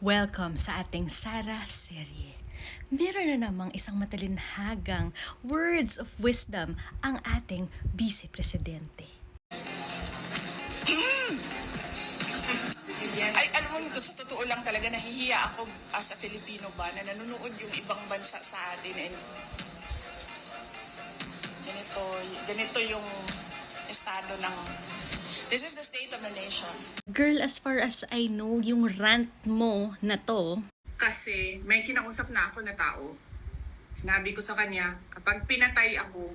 Welcome sa ating Sara serye. Meron na namang isang matalinhagang words of wisdom ang ating Vice Presidente. Ay, alam mo, sa totoo lang talaga, nahihiya ako as a Filipino ba, na nanonood yung ibang bansa sa atin and ganito yung estado ng, this is the state of the nation. Girl, as far as I know, yung rant mo na to, Kasi may kinausap na ako na tao. Sinabi ko sa kanya, kapag pinatay ako,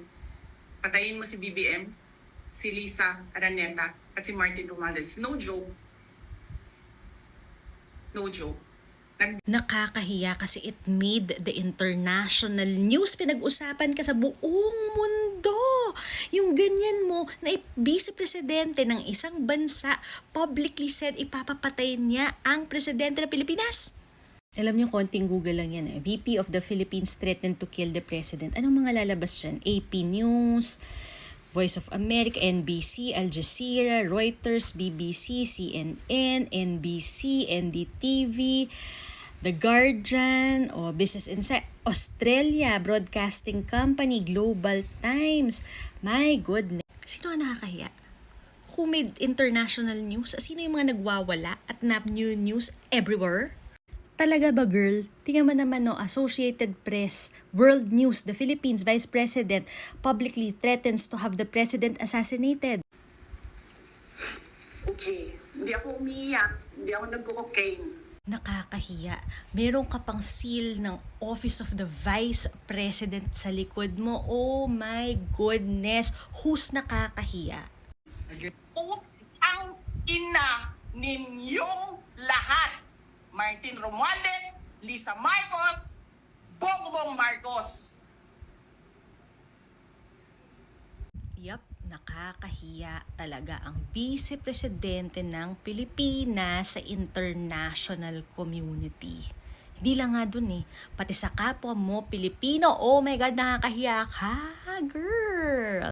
patayin mo si BBM, si Lisa Araneta, at si Martin Romualdez. No joke. No joke. nakakahiya kasi it made the international news. Pinag-usapan ka sa buong mundo. Yung ganyan mo na Vice Presidente ng isang bansa publicly said ipapapatay niya ang Presidente ng Pilipinas. Alam niyo, konting Google lang yan. VP of the Philippines threatened to kill the President. Anong mga lalabas dyan? AP News, Voice of America, NBC, Al Jazeera, Reuters, BBC, CNN, NBC, NDTV, The Guardian, Business Insight, Australia Broadcasting Company, Global Times. My goodness. Sino ang nakakahiya? Who made international news? Sino yung mga nagwawala at new news everywhere? Talaga ba, girl? Tingnan mo naman, Associated Press, World News, the Philippines Vice President publicly threatens to have the President assassinated. Okay, hindi ako umiiyak, hindi ako nag-cocaine. Nakakahiya. Meron ka pang seal ng Office of the Vice President sa likod mo. Oh my goodness. Who's nakakahiya? Putang ina ninyong lahat. Martin Romualdez, Lisa Marcos, Bongbong Marcos. Yup, nakakahiya talaga ang Vice Presidente ng Pilipinas sa international community. Hindi lang nga dun pati sa kapwa mo Pilipino. Oh my God, nakakahiya ka, girl!